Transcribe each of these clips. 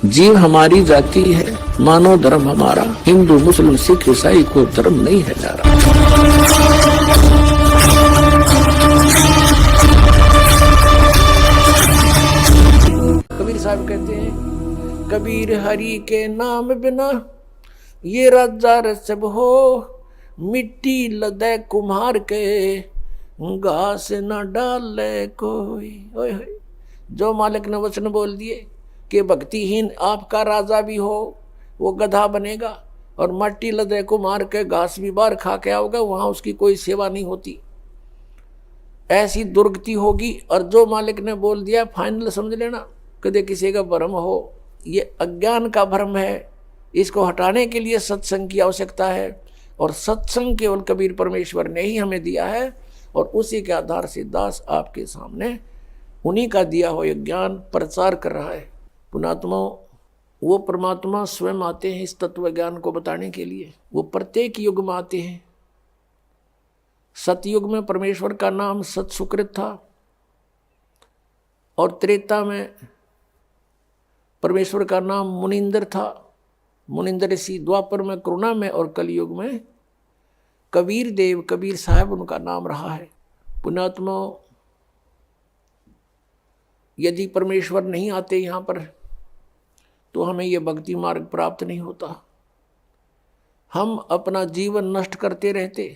जीव हमारी जाति है, मानव धर्म हमारा, हिंदू मुस्लिम सिख ईसाई को धर्म नहीं है जा रहा। कबीर साहब कहते हैं, कबीर हरि के नाम बिना ये राजा रसब हो, मिट्टी लदे कुम्हार के घास न डाले कोई। ओए होए, जो मालिक ने वचन बोल दिए कि भक्तिहीन आपका राजा भी हो वो गधा बनेगा और मट्टी लदे कुम्हार के घास भी बार खा के आओगे, वहां उसकी कोई सेवा नहीं होती, ऐसी दुर्गति होगी। और जो मालिक ने बोल दिया फाइनल समझ लेना, कदे किसी का भ्रम हो, ये अज्ञान का भ्रम है, इसको हटाने के लिए सत्संग की आवश्यकता है। और सत्संग केवल कबीर परमेश्वर ने ही हमें दिया है, और उसी के आधार से दास आपके सामने उन्हीं का दिया हुआ ज्ञान प्रचार कर रहा है। पुणात्मा, वो परमात्मा स्वयं आते हैं इस तत्व ज्ञान को बताने के लिए। वो प्रत्येक युग में आते हैं। सतयुग में परमेश्वर का नाम सत सुकृत था, और त्रेता में परमेश्वर का नाम मुनिंदर था, मुनिंदर ऋषि। द्वापर में करुणा में, और कलयुग में कबीर देव, कबीर साहब उनका नाम रहा है। पुणात्मा, यदि परमेश्वर नहीं आते यहाँ पर तो हमें यह भक्ति मार्ग प्राप्त नहीं होता। हम अपना जीवन नष्ट करते रहते।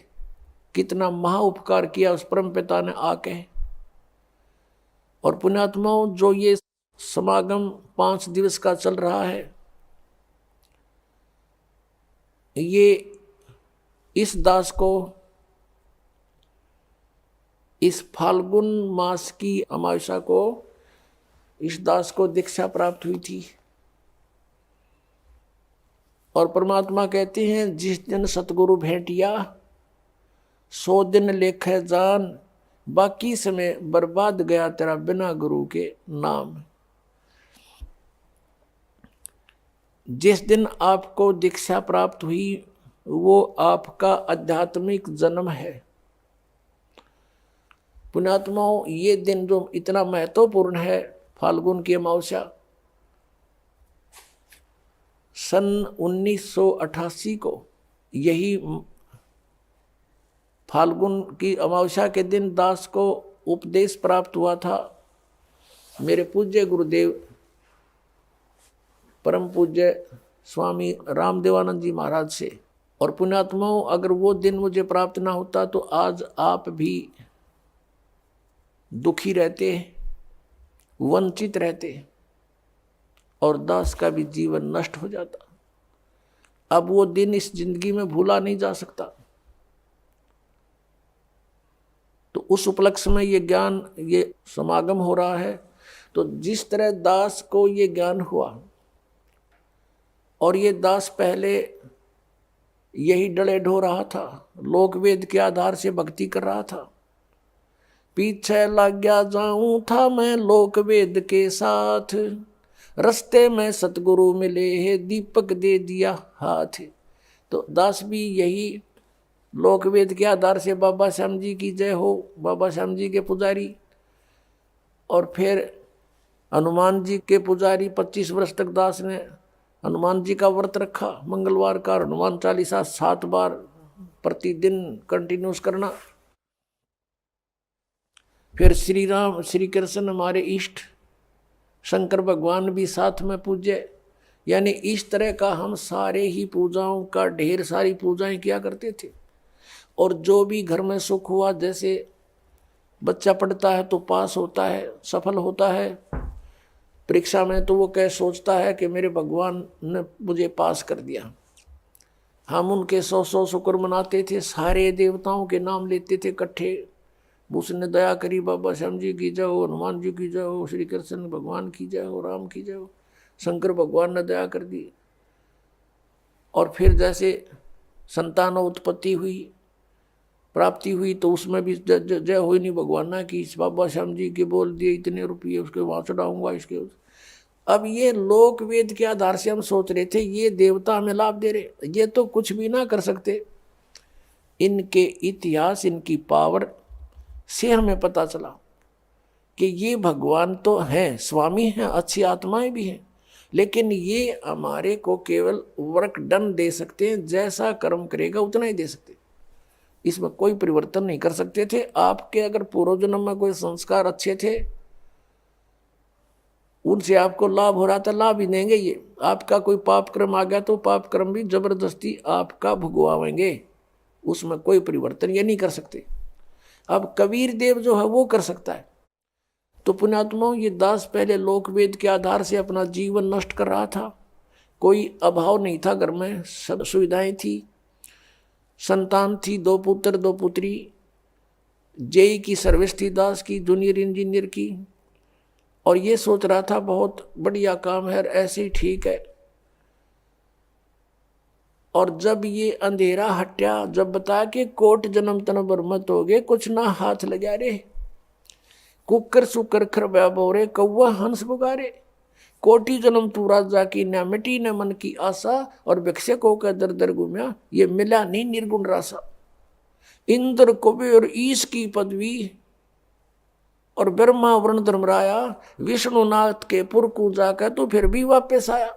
कितना महा उपकार किया उस परम पिता ने आके। और पुण्यात्माओं, जो ये समागम 5 दिवस का चल रहा है, ये इस दास को इस फाल्गुन मास की अमावस्या को इस दास को दीक्षा प्राप्त हुई थी। और परमात्मा कहते हैं, जिस दिन सतगुरु भेंटिया 100 दिन लेखे जान, बाकी समय बर्बाद गया तेरा बिना गुरु के नाम। जिस दिन आपको दीक्षा प्राप्त हुई वो आपका आध्यात्मिक जन्म है। पुण्यात्माओं, ये दिन जो इतना महत्वपूर्ण है, फाल्गुन की अमावस्या, सन 1988 को यही फाल्गुन की अमावस्या के दिन दास को उपदेश प्राप्त हुआ था मेरे पूज्य गुरुदेव परम पूज्य स्वामी रामदेवानंद जी महाराज से। और पुण्यात्माओं, अगर वो दिन मुझे प्राप्त ना होता तो आज आप भी दुखी रहते, वंचित रहते, और दास का भी जीवन नष्ट हो जाता। अब वो दिन इस जिंदगी में भूला नहीं जा सकता। तो उस उपलक्ष्य में ये ज्ञान, ये समागम हो रहा है। तो जिस तरह दास को ये ज्ञान हुआ, और ये दास पहले यही डले ढो रहा था, लोक वेद के आधार से भक्ति कर रहा था। पीछे लग गया जाऊं था मैं लोक वेद के साथ, रस्ते में सतगुरु मिले है दीपक दे दिया हाथ। तो दास भी यही लोक वेद के आधार से बाबा श्याम जी की जय हो, बाबा श्याम जी के पुजारी, और फिर हनुमान जी के पुजारी। 25 वर्ष तक दास ने हनुमान जी का व्रत रखा, मंगलवार का हनुमान चालीसा 7 बार प्रतिदिन कंटिन्यूस करना। फिर श्री राम श्री कृष्ण हमारे इष्ट, शंकर भगवान भी साथ में पूज्य। यानी इस तरह का हम सारे ही पूजाओं का ढेर सारी पूजाएं किया करते थे। और जो भी घर में सुख हुआ, जैसे बच्चा पढ़ता है तो पास होता है, सफल होता है परीक्षा में, तो वो कह सोचता है कि मेरे भगवान ने मुझे पास कर दिया। हम उनके 100 शुक्र मनाते थे, सारे देवताओं के नाम लेते थे इकट्ठे। उसने दया करी, बाबा श्याम जी की जय हो, हनुमान जी की जय हो, श्री कृष्ण भगवान की जय हो, राम की जय हो, शंकर भगवान ने दया कर दी। और फिर जैसे संतान उत्पत्ति हुई, प्राप्ति हुई, तो उसमें भी जय हुई नहीं भगवान ना की, बाबा श्याम जी के बोल दिए इतने रुपये उसके वहाँ चढ़ाऊंगा इसके। अब ये लोक वेद के आधार से हम सोच रहे थे ये देवता हमें लाभ दे रहे, ये तो कुछ भी ना कर सकते। इनके इतिहास, इनकी पावर से हमें पता चला कि ये भगवान तो हैं, स्वामी हैं, अच्छी आत्माएं भी हैं, लेकिन ये हमारे को केवल वर्क डन दे सकते हैं, जैसा कर्म करेगा उतना ही दे सकते, इसमें कोई परिवर्तन नहीं कर सकते थे। आपके अगर पूर्व जन्म में कोई संस्कार अच्छे थे, उनसे आपको लाभ हो रहा था, लाभ ही देंगे ये। आपका कोई पाप कर्म आ गया तो पाप कर्म भी जबरदस्ती आपका भुगवाएंगे, उसमें कोई परिवर्तन ये नहीं कर सकते। अब कबीर देव जो है वो कर सकता है। तो पुण्यात्माओं, ये दास पहले लोक वेद के आधार से अपना जीवन नष्ट कर रहा था। कोई अभाव नहीं था घर में, सब सुविधाएं थी, संतान थी, 2 पुत्र 2 पुत्री, जेई की सर्विस थी दास की, जूनियर इंजीनियर की, और ये सोच रहा था बहुत बढ़िया काम है, ऐसे ही ठीक है। और जब ये अंधेरा हटा, जब बता के कोट जन्म तन बरमत हो गए, कुछ ना हाथ लगा रे, कुकर सुकर खरबा बोरे, कौआ हंस पुकारे, कोटि जन्म तू राजा की, न मिटी न मन की आशा, और भिक्षक होकर दर दर घूमया, ये मिला नहीं निर्गुण रासा। इंद्र कुबेर ईश की पदवी, और ब्रह्मा वरुण धर्मराया, विष्णुनाथ के पुर को जाकर तो फिर भी वापस आया।